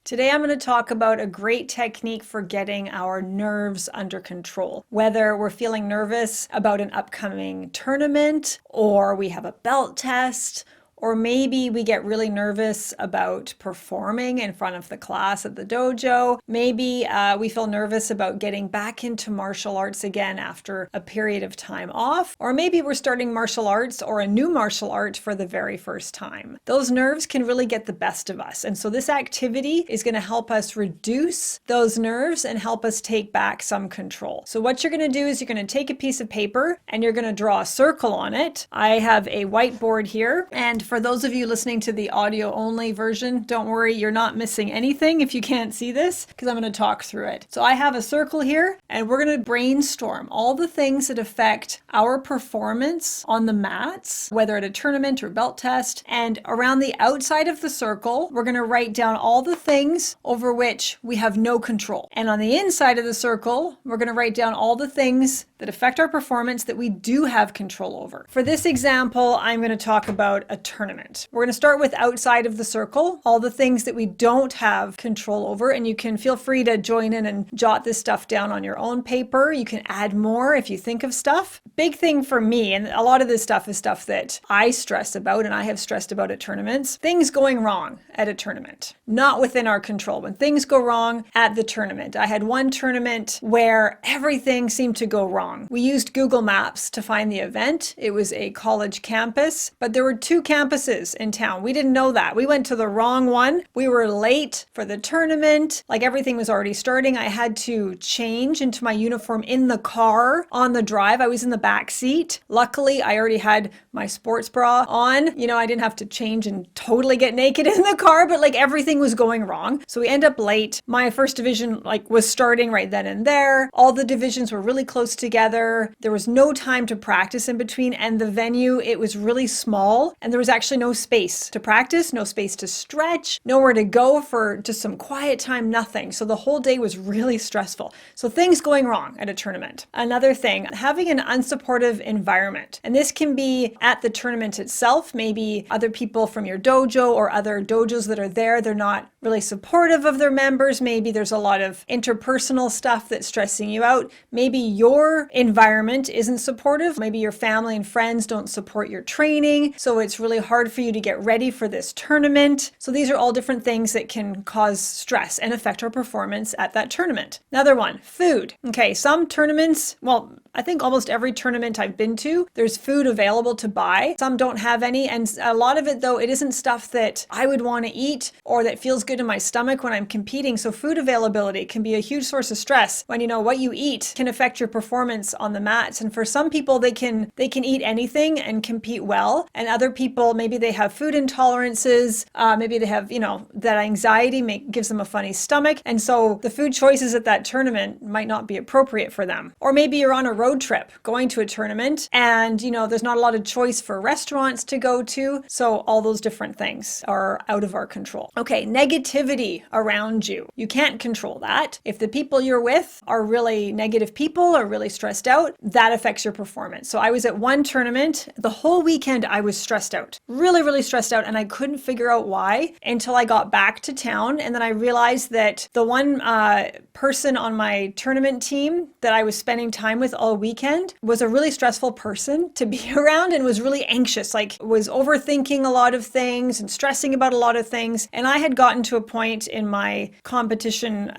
Today I'm going to talk about a great technique for getting our nerves under control. Whether we're feeling nervous about an upcoming tournament, or we have a belt test, or maybe we get really nervous about performing in front of the class at the dojo. Maybe we feel nervous about getting back into martial arts again after a period of time off. Or maybe we're starting martial arts or a new martial art for the very first time. Those nerves can really get the best of us. And so this activity is going to help us reduce those nerves and help us take back some control. So what you're going to do is you're going to take a piece of paper and you're going to draw a circle on it. I have a whiteboard here, and for those of you listening to the audio only version, don't worry, you're not missing anything if you can't see this, because I'm going to talk through it. So I have a circle here, and we're going to brainstorm all the things that affect our performance on the mats, whether at a tournament or belt test. And around the outside of the circle, we're going to write down all the things over which we have no control. And on the inside of the circle, we're going to write down all the things that affect our performance that we do have control over. For this example, I'm going to talk about a tournament. We're going to start with outside of the circle, all the things that we don't have control over, and you can feel free to join in and jot this stuff down on your own paper. You can add more if you think of stuff. Big thing for me, and a lot of this stuff is stuff that I stress about and I have stressed about at tournaments, things going wrong at a tournament, not within our control. When things go wrong at the tournament, I had one tournament where everything seemed to go wrong. We used Google Maps to find the event. It was a college campus, but there were two campuses in town. We didn't know that. We went to the wrong one. We were late for the tournament. Like everything was already starting. I had to change into my uniform in the car on the drive. I was in the back seat. Luckily, I already had my sports bra on. I didn't have to change and totally get naked in the car, but everything was going wrong. So we end up late. My first division was starting right then and there. All the divisions were really close together. There was no time to practice in between, and the venue, it was really small, and there was actually no space to practice, no space to stretch, nowhere to go for just some quiet time, nothing. So the whole day was really stressful. So things going wrong at a tournament. Another thing, having an unsupportive environment. And this can be at the tournament itself, maybe other people from your dojo or other dojos that are there, they're not really supportive of their members. Maybe there's a lot of interpersonal stuff that's stressing you out. Maybe your environment isn't supportive. Maybe your family and friends don't support your training. So it's really hard for you to get ready for this tournament. So these are all different things that can cause stress and affect our performance at that tournament. Another one, food. Okay, some tournaments, I think almost every tournament I've been to, there's food available to buy. Some don't have any. And a lot of it, though, it isn't stuff that I would want to eat or that feels good in my stomach when I'm competing. So food availability can be a huge source of stress when what you eat can affect your performance on the mats. And for some people, they can eat anything and compete well. And other people, maybe they have food intolerances. Maybe they have, that anxiety gives them a funny stomach. And so the food choices at that tournament might not be appropriate for them. Or maybe you're on a road trip going to a tournament and, there's not a lot of choice for restaurants to go to. So all those different things are out of our control. Okay, negativity around you. You can't control that. If the people you're with are really negative people or really stressed out, that affects your performance. So I was at one tournament, the whole weekend I was stressed out, really, really stressed out. And I couldn't figure out why until I got back to town. And then I realized that the one person on my tournament team that I was spending time with all weekend was a really stressful person to be around and was really anxious, was overthinking a lot of things and stressing about a lot of things. And I had gotten to a point in my competition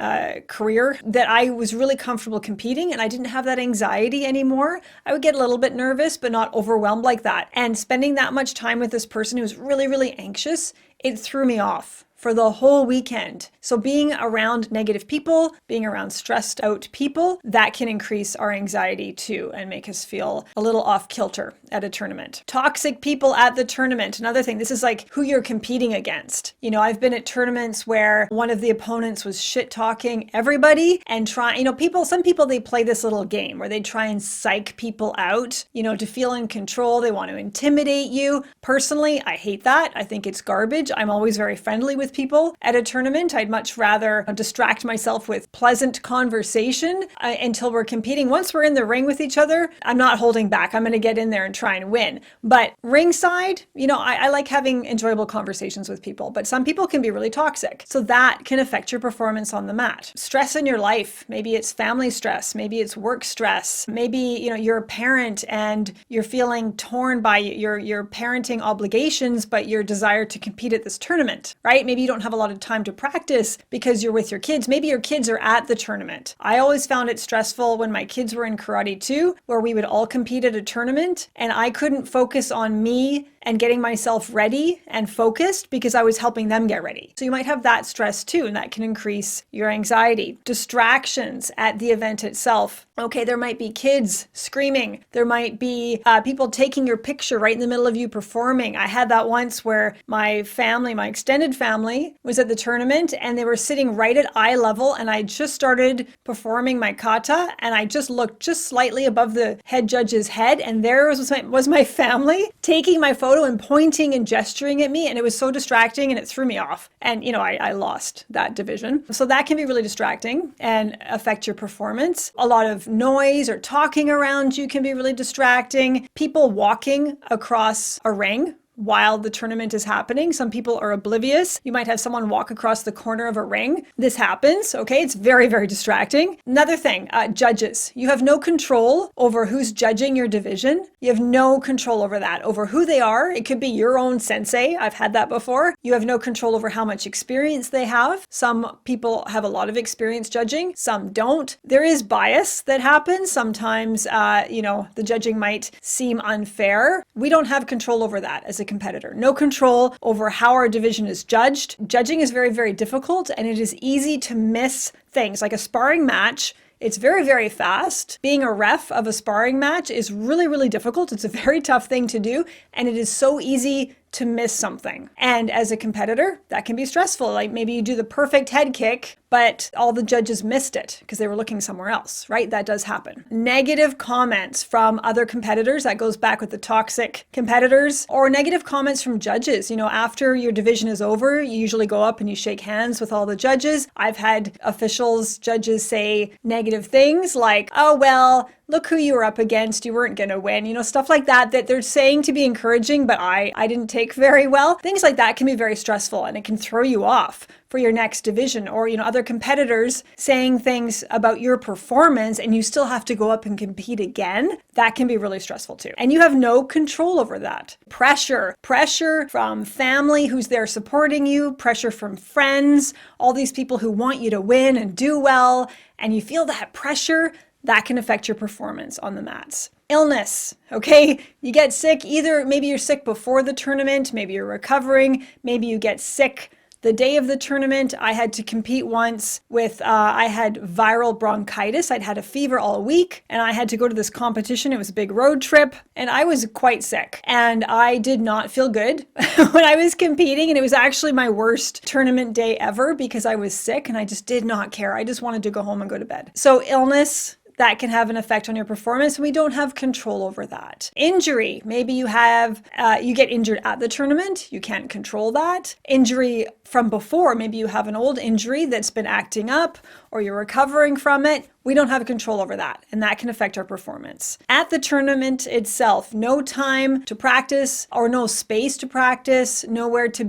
career that I was really comfortable competing and I didn't have that anxiety anymore. I would get a little bit nervous, but not overwhelmed like that. And spending that much time with this person who was really, really anxious, it threw me off for the whole weekend. So being around negative people, being around stressed out people, that can increase our anxiety too and make us feel a little off kilter at a tournament. Toxic people at the tournament. Another thing, this is who you're competing against. I've been at tournaments where one of the opponents was shit talking everybody and some people, they play this little game where they try and psych people out, to feel in control. They want to intimidate you. Personally, I hate that. I think it's garbage. I'm always very friendly with with people at a tournament. I'd much rather distract myself with pleasant conversation until we're competing. Once we're in the ring with each other, I'm not holding back. I'm going to get in there and try and win. But ringside, I like having enjoyable conversations with people, but some people can be really toxic. So that can affect your performance on the mat. Stress in your life. Maybe it's family stress. Maybe it's work stress. Maybe, you're a parent and you're feeling torn by your parenting obligations, but your desire to compete at this tournament, right? Maybe you don't have a lot of time to practice because you're with your kids. Maybe your kids are at the tournament. I always found it stressful when my kids were in karate too, where we would all compete at a tournament and I couldn't focus on me and getting myself ready and focused because I was helping them get ready. So you might have that stress too, and that can increase your anxiety. Distractions at the event itself. Okay, there might be kids screaming. There might be people taking your picture right in the middle of you performing. I had that once where my extended family was at the tournament and they were sitting right at eye level and I just started performing my kata and I just looked just slightly above the head judge's head and there was my family taking my photo and pointing and gesturing at me, and it was so distracting and it threw me off. And I lost that division. So that can be really distracting and affect your performance. A lot of noise or talking around you can be really distracting. People walking across a ring while the tournament is happening. Some people are oblivious. You might have someone walk across the corner of a ring. This happens, okay? It's very, very distracting. Another thing, judges. You have no control over who's judging your division. You have no control over that, over who they are. It could be your own sensei. I've had that before. You have no control over how much experience they have. Some people have a lot of experience judging. Some don't. There is bias that happens. Sometimes, the judging might seem unfair. We don't have control over that as a competitor. No control over how our division is judged. Judging is very, very difficult and it is easy to miss things. Like a sparring match, it's very, very fast. Being a ref of a sparring match is really, really difficult. It's a very tough thing to do and it is so easy to miss something. And as a competitor, that can be stressful. Like maybe you do the perfect head kick, but all the judges missed it because they were looking somewhere else, right? That does happen. Negative comments from other competitors, that goes back with the toxic competitors, or negative comments from judges. After your division is over, you usually go up and you shake hands with all the judges. I've had judges say negative things like, oh, well, look who you were up against, you weren't going to win, stuff like that they're saying to be encouraging, but I didn't take very well. Things like that can be very stressful and it can throw you off for your next division, or other competitors saying things about your performance and you still have to go up and compete again. That can be really stressful too. And you have no control over that. Pressure from family who's there supporting you, pressure from friends, all these people who want you to win and do well, and you feel that pressure. That can affect your performance on the mats. Illness, okay? You get sick, maybe you're sick before the tournament, maybe you're recovering, maybe you get sick the day of the tournament. I had to compete once with, I had viral bronchitis. I'd had a fever all week and I had to go to this competition. It was a big road trip and I was quite sick and I did not feel good when I was competing. And it was actually my worst tournament day ever because I was sick and I just did not care. I just wanted to go home and go to bed. So illness, that can have an effect on your performance, and we don't have control over that. Injury, maybe you get injured at the tournament, you can't control that. Injury from before, maybe you have an old injury that's been acting up or you're recovering from it. We don't have control over that, and that can affect our performance. At the tournament itself, no time to practice or no space to practice, nowhere to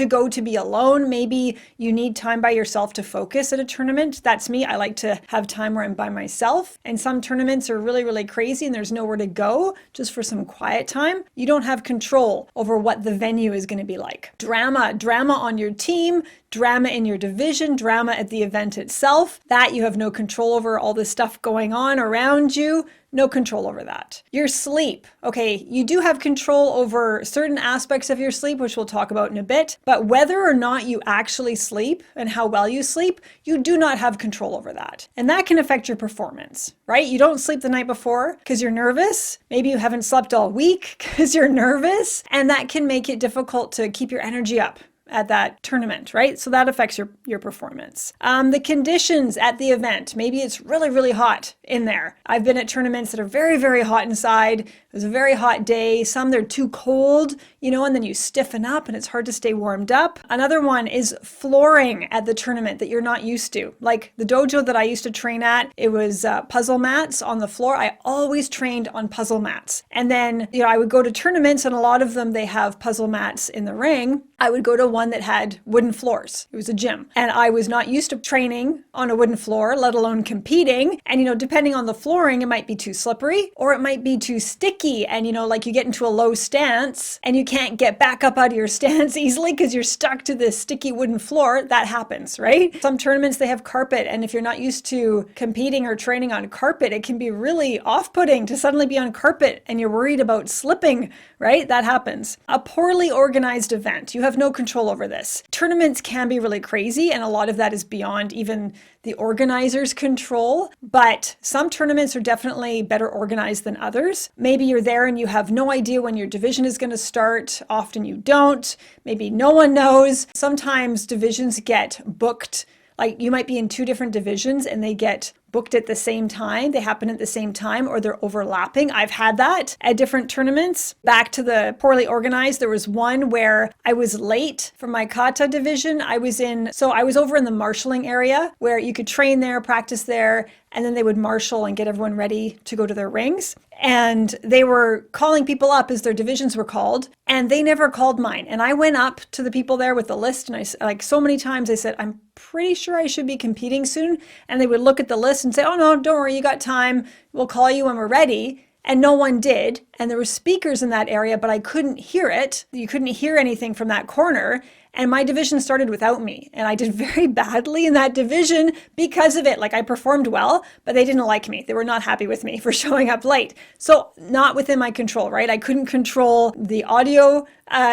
go to be alone. Maybe you need time by yourself to focus at a tournament. That's me. I like to have time where I'm by myself, and some tournaments are really, really crazy and there's nowhere to go just for some quiet time. You don't have control over what the venue is going to be like. Drama on your team, drama in your division, drama at the event itself, that you have no control over. All this stuff going on around you, no control over that. Your sleep, okay, you do have control over certain aspects of your sleep, which we'll talk about in a bit, but whether or not you actually sleep and how well you sleep, you do not have control over that. And that can affect your performance, right? You don't sleep the night before because you're nervous. Maybe you haven't slept all week because you're nervous, and that can make it difficult to keep your energy up at that tournament, right? So that affects your performance. The conditions at the event, maybe it's really, really hot in there. I've been at tournaments that are very, very hot inside. It was a very hot day. Some they're too cold, and then you stiffen up and it's hard to stay warmed up. Another one is flooring at the tournament that you're not used to. Like the dojo that I used to train at, it was puzzle mats on the floor. I always trained on puzzle mats. And then, I would go to tournaments, and a lot of them, they have puzzle mats in the ring. I would go to one that had wooden floors. It was a gym. And I was not used to training on a wooden floor, let alone competing. And, depending on the flooring, it might be too slippery or it might be too sticky. And, like you get into a low stance and you can't get back up out of your stance easily because you're stuck to this sticky wooden floor. That happens, right? Some tournaments, they have carpet. And if you're not used to competing or training on carpet, it can be really off-putting to suddenly be on carpet and you're worried about slipping, right? That happens. A poorly organized event. You have no control over this. Tournaments can be really crazy, and a lot of that is beyond even the organizer's control, but some tournaments are definitely better organized than others. Maybe you're there and you have no idea when your division is going to start. Often you don't. Maybe no one knows. Sometimes divisions get booked. Like you might be in two different divisions and they get booked at the same time. They happen at the same time or they're overlapping. I've had that at different tournaments. Back to the poorly organized, there was one where I was late for my kata division. I was over in the marshalling area where you could train there, practice there, and then they would marshal and get everyone ready to go to their rings. And they were calling people up as their divisions were called, and they never called mine. And I went up to the people there with the list, and so many times I said, I'm pretty sure I should be competing soon. And they would look at the list and say, oh no, don't worry, you got time. We'll call you when we're ready. And no one did. And there were speakers in that area, but I couldn't hear it. You couldn't hear anything from that corner. And my division started without me. And I did very badly in that division because of it. Like I performed well, but they didn't like me. They were not happy with me for showing up late. So not within my control, right? I couldn't control the audio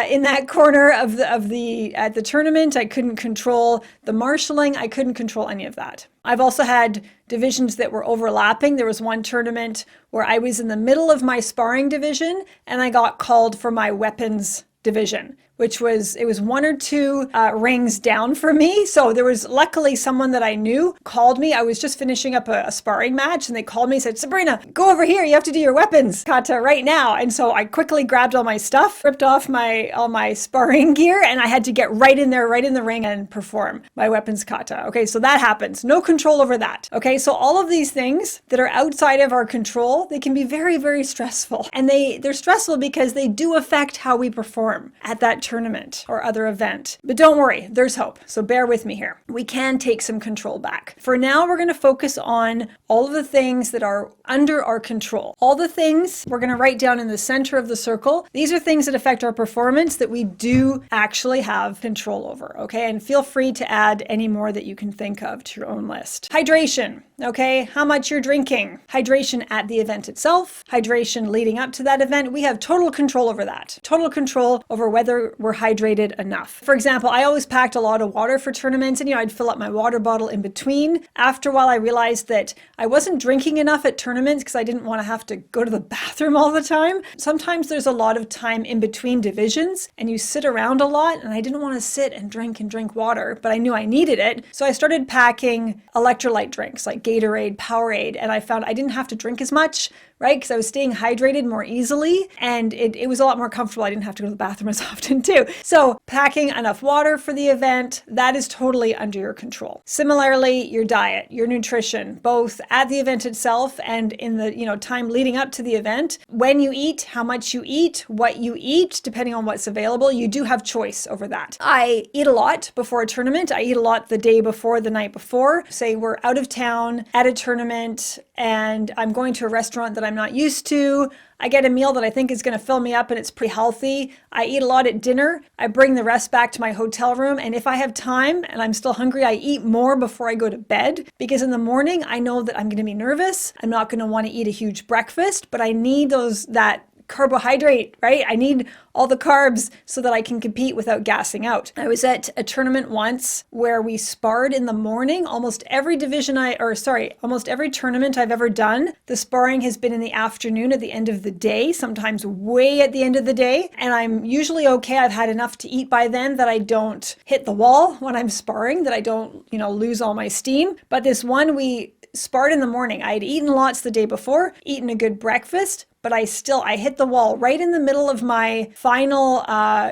in that corner at the tournament. I couldn't control the marshalling. I couldn't control any of that. I've also had divisions that were overlapping. There was one tournament where I was in the middle of my sparring division and I got called for my weapons division, it was one or two rings down for me. So there was luckily someone that I knew called me. I was just finishing up a sparring match and they called me and said, Sabrina, go over here. You have to do your weapons kata right now. And so I quickly grabbed all my stuff, ripped off all my sparring gear, and I had to get right in there, right in the ring and perform my weapons kata. Okay, so that happens. No control over that. Okay, so all of these things that are outside of our control, they can be very, very stressful. And they're stressful because they do affect how we perform at that tournament or other event. But don't worry, there's hope. So bear with me here. We can take some control back. For now, we're going to focus on all of the things that are under our control. All the things we're going to write down in the center of the circle. These are things that affect our performance that we do actually have control over. Okay. And feel free to add any more that you can think of to your own list. Hydration. Okay. How much you're drinking. Hydration at the event itself. Hydration leading up to that event. We have total control over that. Total control over whether we're hydrated enough. For example, I always packed a lot of water for tournaments and, I'd fill up my water bottle in between. After a while, I realized that I wasn't drinking enough at tournaments because I didn't want to have to go to the bathroom all the time. Sometimes there's a lot of time in between divisions and you sit around a lot, and I didn't want to sit and drink water, but I knew I needed it. So I started packing electrolyte drinks like Gatorade, Powerade, and I found I didn't have to drink as much, right? Because I was staying hydrated more easily and it was a lot more comfortable. I didn't have to go to the bathroom as often too. So packing enough water for the event, that is totally under your control. Similarly, your diet, your nutrition, both at the event itself and in the time leading up to the event. When you eat, how much you eat, what you eat, depending on what's available, you do have choice over that. I eat a lot before a tournament. I eat a lot the day before, the night before. Say we're out of town at a tournament and I'm going to a restaurant that I'm not used to. I get a meal that I think is going to fill me up and it's pretty healthy. I eat a lot at dinner. I bring the rest back to my hotel room. And if I have time and I'm still hungry, I eat more before I go to bed, because in the morning, I know that I'm going to be nervous. I'm not going to want to eat a huge breakfast, but I need that carbohydrate, right? I need all the carbs so that I can compete without gassing out. I was at a tournament once where we sparred in the morning. Almost every almost every tournament I've ever done, the sparring has been in the afternoon at the end of the day, sometimes way at the end of the day. And I'm usually okay. I've had enough to eat by then that I don't hit the wall when I'm sparring, that I don't, lose all my steam. But this one, we sparred in the morning. I had eaten lots the day before, eaten a good breakfast, but I hit the wall right in the middle of my final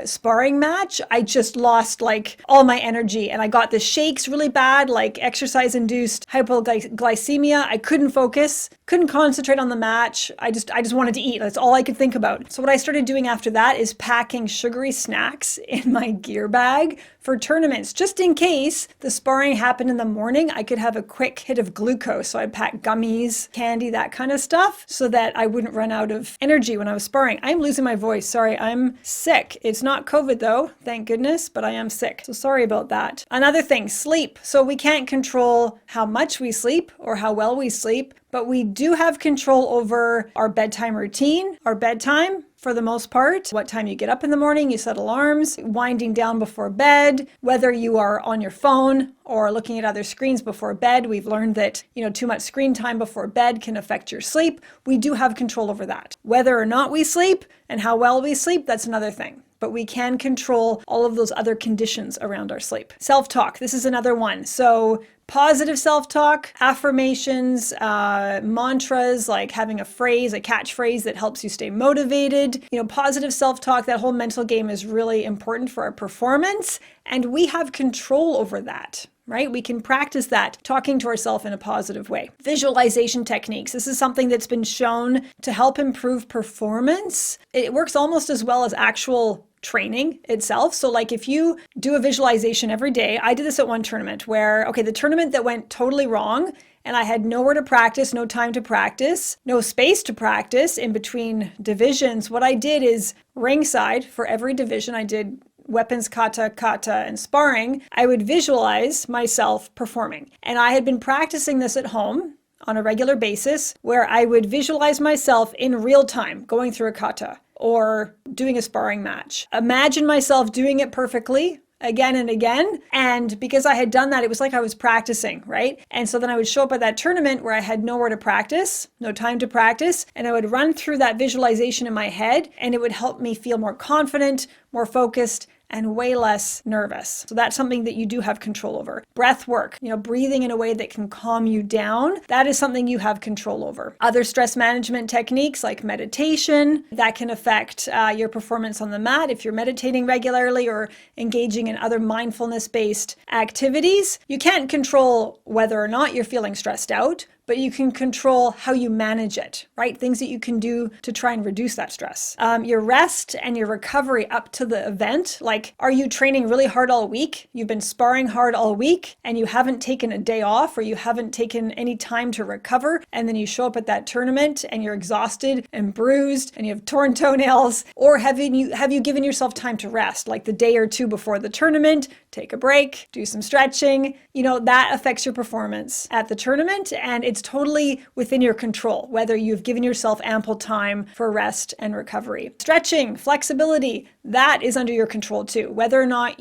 sparring match. I just lost like all my energy and I got the shakes really bad, like exercise-induced hypoglycemia. I couldn't focus, couldn't concentrate on the match. I just wanted to eat. That's all I could think about. So what I started doing after that is packing sugary snacks in my gear bag for tournaments, just in case the sparring happened in the morning. I could have a quick hit of glucose. So I'd pack gummies, candy, that kind of stuff, so that I wouldn't run out of energy when I was sparring. I'm losing my voice. Sorry, I'm sick. It's not COVID though, thank goodness, but I am sick. So sorry about that. Another thing, sleep. So we can't control how much we sleep or how well we sleep, but we do have control over our bedtime routine, our bedtime. For the most part, what time you get up in the morning, you set alarms, winding down before bed, whether you are on your phone or looking at other screens before bed. We've learned that, too much screen time before bed can affect your sleep. We do have control over that. Whether or not we sleep and how well we sleep, that's another thing. But we can control all of those other conditions around our sleep. Self-talk, this is another one. So positive self-talk, affirmations, mantras, like having a catchphrase that helps you stay motivated. Positive self-talk, that whole mental game is really important for our performance. And we have control over that, right? We can practice that, talking to ourselves in a positive way. Visualization techniques. This is something that's been shown to help improve performance. It works almost as well as actual training itself. So like if you do a visualization every day, I did this at one tournament where, the tournament that went totally wrong and I had nowhere to practice, no time to practice, no space to practice in between divisions. What I did is ringside for every division, I did weapons, kata, and sparring. I would visualize myself performing. And I had been practicing this at home on a regular basis where I would visualize myself in real time going through a kata or doing a sparring match. Imagine myself doing it perfectly again and again. And because I had done that, it was like I was practicing, right? And so then I would show up at that tournament where I had nowhere to practice, no time to practice, and I would run through that visualization in my head, and it would help me feel more confident, more focused, and way less nervous. So that's something that you do have control over. Breath work, breathing in a way that can calm you down, that is something you have control over. Other stress management techniques like meditation, that can affect your performance on the mat if you're meditating regularly or engaging in other mindfulness-based activities. You can't control whether or not you're feeling stressed out, but you can control how you manage it, right? Things that you can do to try and reduce that stress. Your rest and your recovery up to the event, like are you training really hard all week? You've been sparring hard all week and you haven't taken a day off or you haven't taken any time to recover, and then you show up at that tournament and you're exhausted and bruised and you have torn toenails, or have you given yourself time to rest, like the day or two before the tournament, take a break, do some stretching, that affects your performance at the tournament, and it's totally within your control, whether you've given yourself ample time for rest and recovery. Stretching, flexibility, that is under your control too. Whether or not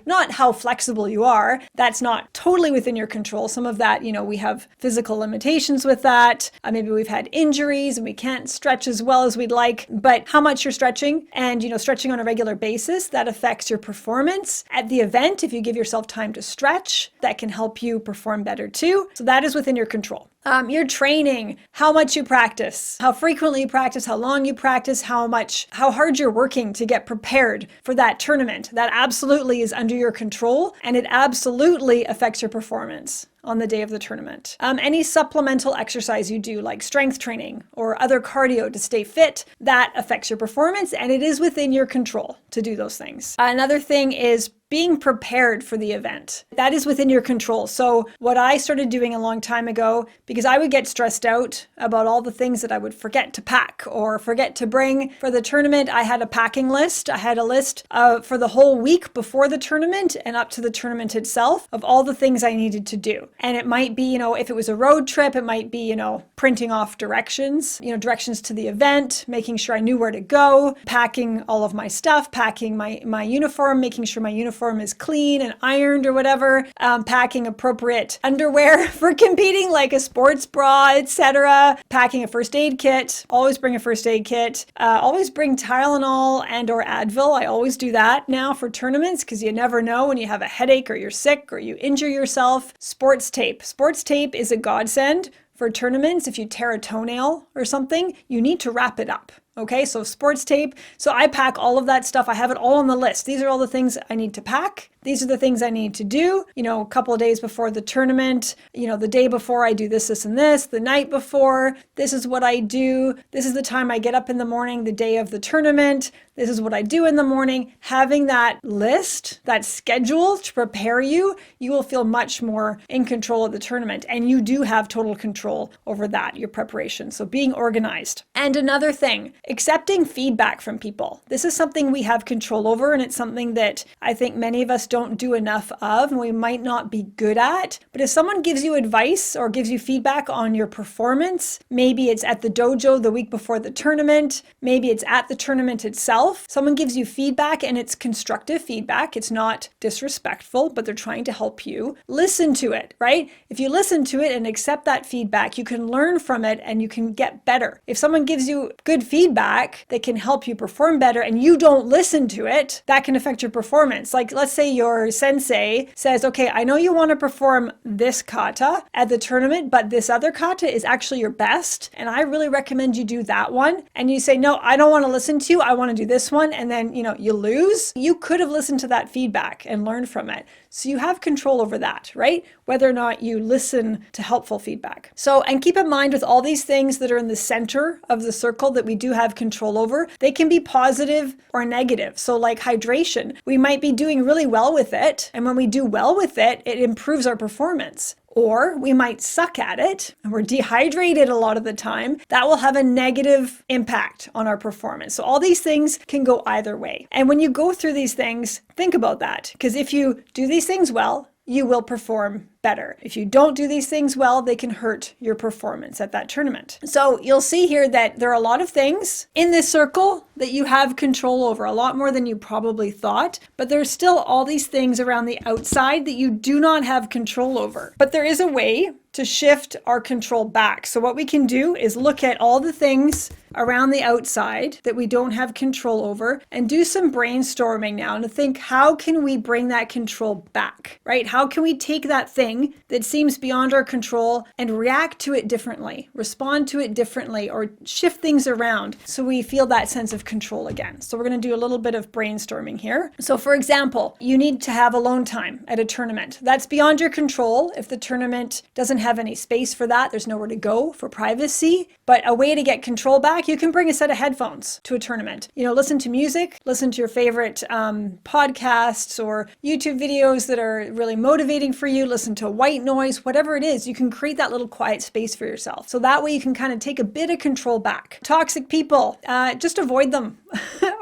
not how flexible you are, that's not totally within your control. Some of that, we have physical limitations with that. Maybe we've had injuries and we can't stretch as well as we'd like, but how much you're stretching and, stretching on a regular basis, that affects your performance at the event. If you give yourself time to stretch, that can help you perform better too. So that is within your control. Your training, how much you practice, how frequently you practice, how long you practice, how hard you're working to get prepared for that tournament. That absolutely is under your control, and it absolutely affects your performance on the day of the tournament. Any supplemental exercise you do, like strength training or other cardio to stay fit, that affects your performance, and it is within your control to do those things. Another thing is being prepared for the event. That is within your control. So what I started doing a long time ago, because I would get stressed out about all the things that I would forget to pack or forget to bring for the tournament, I had a packing list. I had a list for the whole week before the tournament and up to the tournament itself of all the things I needed to do. And it might be, if it was a road trip, it might be, printing off directions, directions to the event, making sure I knew where to go, packing all of my stuff, packing my uniform, making sure my uniform is clean and ironed or whatever, packing appropriate underwear for competing, like a sports bra, etc., packing a first aid kit. Always bring a first aid kit. Always bring Tylenol and or Advil. I always do that now for tournaments because you never know when you have a headache or you're sick or you injure yourself. Sports tape. Sports tape is a godsend for tournaments. If you tear a toenail or something, you need to wrap it up. Okay, so sports tape. So I pack all of that stuff. I have it all on the list. These are all the things I need to pack. These are the things I need to do, a couple of days before the tournament, the day before I do this, this, and this, the night before, this is what I do. This is the time I get up in the morning, the day of the tournament. This is what I do in the morning. Having that list, that schedule to prepare you, you will feel much more in control of the tournament. And you do have total control over that, your preparation. So being organized. And another thing, accepting feedback from people. This is something we have control over, and it's something that I think many of us don't do enough of, and we might not be good at. But if someone gives you advice or gives you feedback on your performance, maybe it's at the dojo the week before the tournament, maybe it's at the tournament itself, someone gives you feedback and it's constructive feedback, it's not disrespectful, but they're trying to help you. Listen to it, right? If you listen to it and accept that feedback, you can learn from it and you can get better. If someone gives you good feedback that can help you perform better and you don't listen to it, that can affect your performance. Like, let's say your sensei says, okay, I know you want to perform this kata at the tournament, but this other kata is actually your best, and I really recommend you do that one. And you say, no, I don't want to listen to you. I want to do this one. And then, you lose. You could have listened to that feedback and learned from it. So you have control over that, right? Whether or not you listen to helpful feedback. So, and keep in mind with all these things that are in the center of the circle that we do have control over, they can be positive or negative. So like hydration, we might be doing really well with it. And when we do well with it, it improves our performance. Or we might suck at it and we're dehydrated a lot of the time. That will have a negative impact on our performance. So all these things can go either way. And when you go through these things, think about that. Because if you do these things well, you will perform better. If you don't do these things well, they can hurt your performance at that tournament. So you'll see here that there are a lot of things in this circle that you have control over, a lot more than you probably thought, but there's still all these things around the outside that you do not have control over. But there is a way to shift our control back. So what we can do is look at all the things around the outside that we don't have control over and do some brainstorming now and to think, how can we bring that control back, right? How can we take that thing that seems beyond our control and react to it differently, respond to it differently, or shift things around so we feel that sense of control again. So we're going to do a little bit of brainstorming here. So for example, you need to have alone time at a tournament. That's beyond your control. If the tournament doesn't have any space for that, there's nowhere to go for privacy. But a way to get control back, you can bring a set of headphones to a tournament. Listen to music, listen to your favorite podcasts or YouTube videos that are really motivating for you, listen to white noise, whatever it is, you can create that little quiet space for yourself. So that way you can kind of take a bit of control back. Toxic people, just avoid them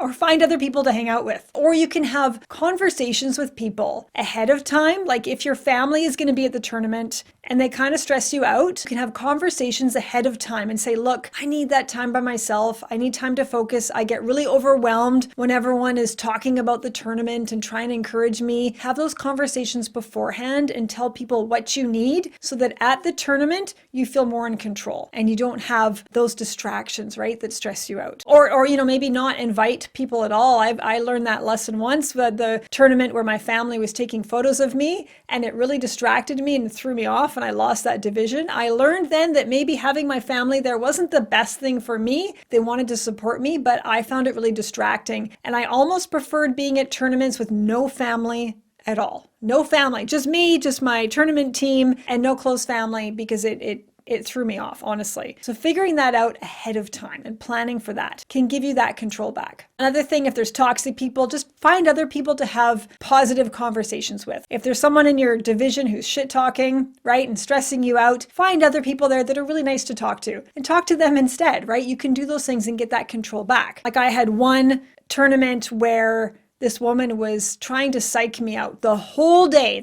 or find other people to hang out with. Or you can have conversations with people ahead of time. Like if your family is going to be at the tournament and they kind of stress you out, you can have conversations ahead of time and say, look, I need that time by myself. I need time to focus. I get really overwhelmed when everyone is talking about the tournament and trying to encourage me. Have those conversations beforehand and tell people what you need so that at the tournament, you feel more in control and you don't have those distractions, right, that stress you out. Or maybe not invite people at all. I learned that lesson once with the tournament where my family was taking photos of me and it really distracted me and threw me off and I lost that division. I learned then that maybe having my family there wasn't the best thing for me. They wanted to support me, but I found it really distracting. And I almost preferred being at tournaments with no family at all. No family, just me, just my tournament team and no close family because it threw me off, honestly. So figuring that out ahead of time and planning for that can give you that control back. Another thing, if there's toxic people, just find other people to have positive conversations with. If there's someone in your division who's shit talking, right, and stressing you out, find other people there that are really nice to talk to and talk to them instead, right? You can do those things and get that control back. Like I had one tournament where this woman was trying to psych me out the whole day.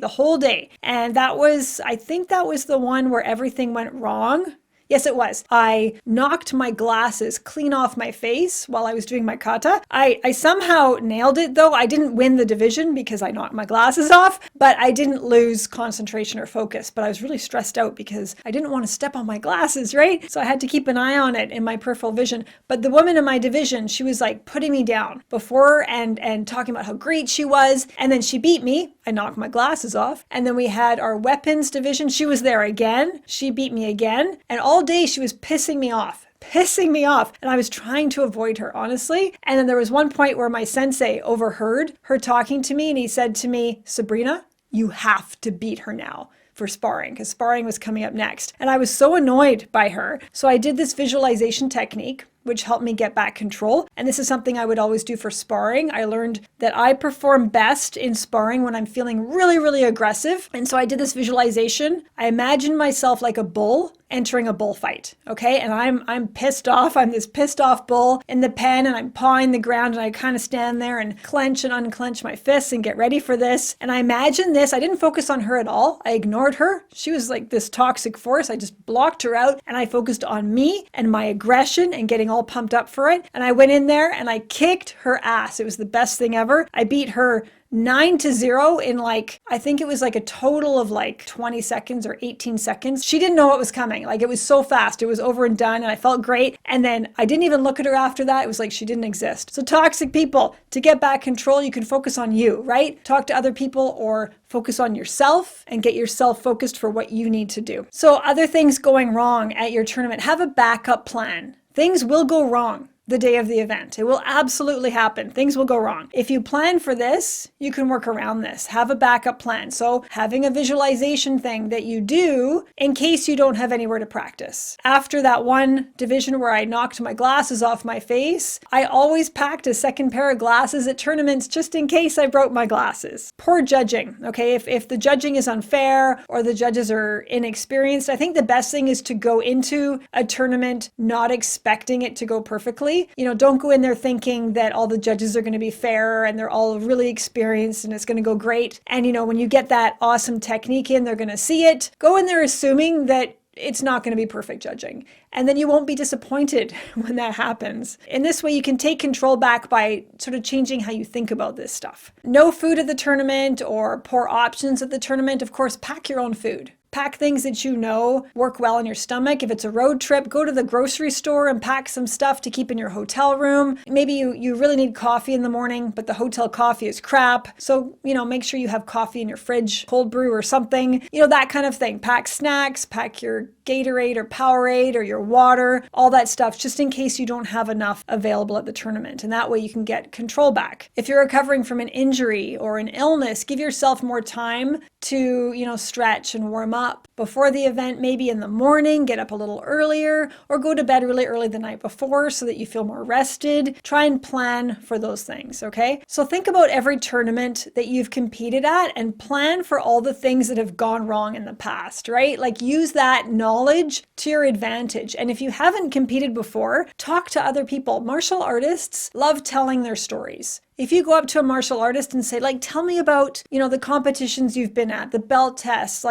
And I think that was the one where everything went wrong. Yes, it was. I knocked my glasses clean off my face while I was doing my kata. I somehow nailed it, though. I didn't win the division because I knocked my glasses off, but I didn't lose concentration or focus. But I was really stressed out because I didn't want to step on my glasses, right? So I had to keep an eye on it in my peripheral vision. But the woman in my division, she was like putting me down before and talking about how great she was. And then she beat me. I knocked my glasses off. And then we had our weapons division. She was there again. She beat me again. And all day she was pissing me off. And I was trying to avoid her, honestly. And then there was one point where my sensei overheard her talking to me and he said to me, Sabrina, you have to beat her now for sparring, because sparring was coming up next. And I was so annoyed by her. So I did this visualization technique, which helped me get back control. And this is something I would always do for sparring. I learned that I perform best in sparring when I'm feeling really, really aggressive. And so I did this visualization. I imagined myself like a bull entering a bullfight, okay? And I'm pissed off. I'm this pissed off bull in the pen and I'm pawing the ground and I kind of stand there and clench and unclench my fists and get ready for this. And I imagined this. I didn't focus on her at all. I ignored her. She was like this toxic force. I just blocked her out and I focused on me and my aggression and getting all pumped up for it. And I went in there and I kicked her ass. It was the best thing ever. I beat her 9-0 in I think it was a total of 20 seconds or 18 seconds. She didn't know what was coming. It was so fast. It was over and done and I felt great. And then I didn't even look at her after that. It was like she didn't exist. So toxic people, to get back control, you can focus on you, right? Talk to other people or focus on yourself and get yourself focused for what you need to do. So other things going wrong at your tournament, have a backup plan. Things will go wrong the day of the event. It will absolutely happen. Things will go wrong. If you plan for this, you can work around this. Have a backup plan. So having a visualization thing that you do in case you don't have anywhere to practice. After that one division where I knocked my glasses off my face, I always packed a second pair of glasses at tournaments just in case I broke my glasses. Poor judging, okay? If the judging is unfair or the judges are inexperienced, I think the best thing is to go into a tournament not expecting it to go perfectly. Don't go in there thinking that all the judges are going to be fair and they're all really experienced and it's going to go great. And, when you get that awesome technique in, they're going to see it. Go in there assuming that it's not going to be perfect judging. And then you won't be disappointed when that happens. In this way, you can take control back by sort of changing how you think about this stuff. No food at the tournament or poor options at the tournament. Of course, pack your own food. Pack things that you know work well in your stomach. If it's a road trip, go to the grocery store and pack some stuff to keep in your hotel room. Maybe you really need coffee in the morning, but the hotel coffee is crap. So, make sure you have coffee in your fridge, cold brew or something, that kind of thing. Pack snacks, pack your Gatorade or Powerade or your water, all that stuff, just in case you don't have enough available at the tournament. And that way you can get control back. If you're recovering from an injury or an illness, give yourself more time to, stretch and warm up before the event, maybe in the morning, get up a little earlier or go to bed really early the night before so that you feel more rested. Try and plan for those things, okay? So think about every tournament that you've competed at and plan for all the things that have gone wrong in the past, right? Use that knowledge to your advantage. And if you haven't competed before, talk to other people. Martial artists love telling their stories. If you go up to a martial artist and say, tell me about, the competitions you've been at, the belt tests,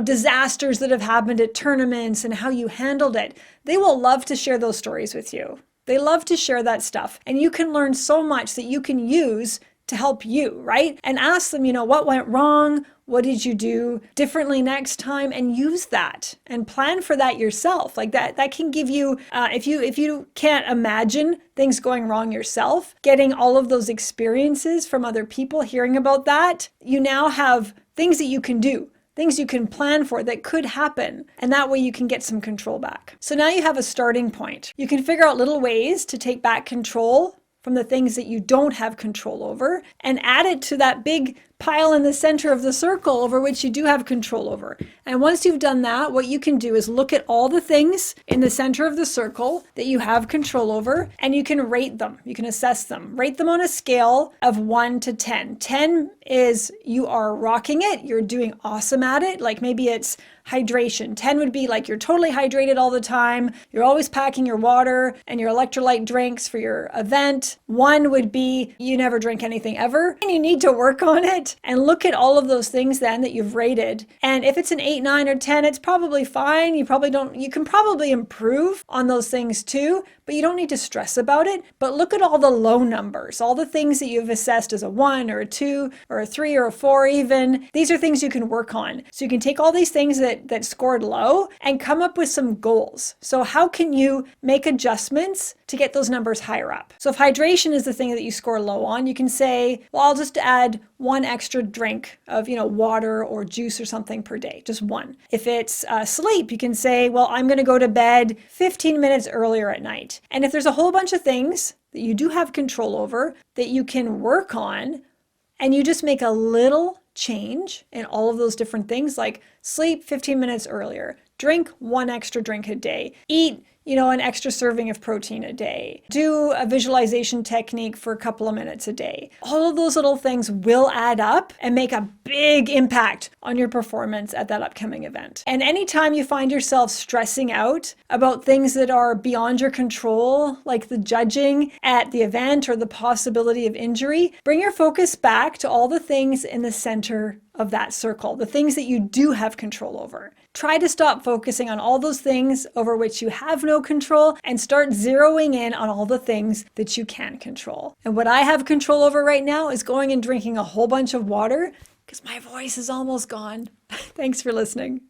disasters that have happened at tournaments and how you handled it, they will love to share those stories with you. They love to share that stuff. And you can learn so much that you can use to help you, right? And ask them, what went wrong? What did you do differently next time? And use that and plan for that yourself. That can give you, if you can't imagine things going wrong yourself, getting all of those experiences from other people, hearing about that, you now have things that you can do. Things you can plan for that could happen. And that way you can get some control back. So now you have a starting point. You can figure out little ways to take back control from the things that you don't have control over and add it to that big pile in the center of the circle over which you do have control over. And once you've done that, what you can do is look at all the things in the center of the circle that you have control over, and you can rate them. You can assess them. Rate them on a scale of 1 to 10. 10 is you are rocking it. You're doing awesome at it. Like maybe it's hydration. 10 would be like you're totally hydrated all the time. You're always packing your water and your electrolyte drinks for your event. 1 would be you never drink anything ever and you need to work on it. And look at all of those things then that you've rated. And if it's an 8, 9, or 10, it's probably fine. You can probably improve on those things too, but you don't need to stress about it. But look at all the low numbers, all the things that you've assessed as a 1 or a 2 or a 3 or a 4 even. These are things you can work on. So you can take all these things that scored low and come up with some goals. So how can you make adjustments to get those numbers higher up? So if hydration is the thing that you score low on, you can say, well, I'll just add 1 extra drink of, water or juice or something per day, just 1. If it's sleep, you can say, well, I'm going to go to bed 15 minutes earlier at night. And if there's a whole bunch of things that you do have control over that you can work on, and you just make a little change in all of those different things, like sleep 15 minutes earlier, drink 1 extra drink a day, eat an extra serving of protein a day, do a visualization technique for a couple of minutes a day. All of those little things will add up and make a big impact on your performance at that upcoming event. And anytime you find yourself stressing out about things that are beyond your control, like the judging at the event or the possibility of injury, bring your focus back to all the things in the center of that circle, the things that you do have control over. Try to stop focusing on all those things over which you have no control and start zeroing in on all the things that you can control. And what I have control over right now is going and drinking a whole bunch of water because my voice is almost gone. Thanks for listening.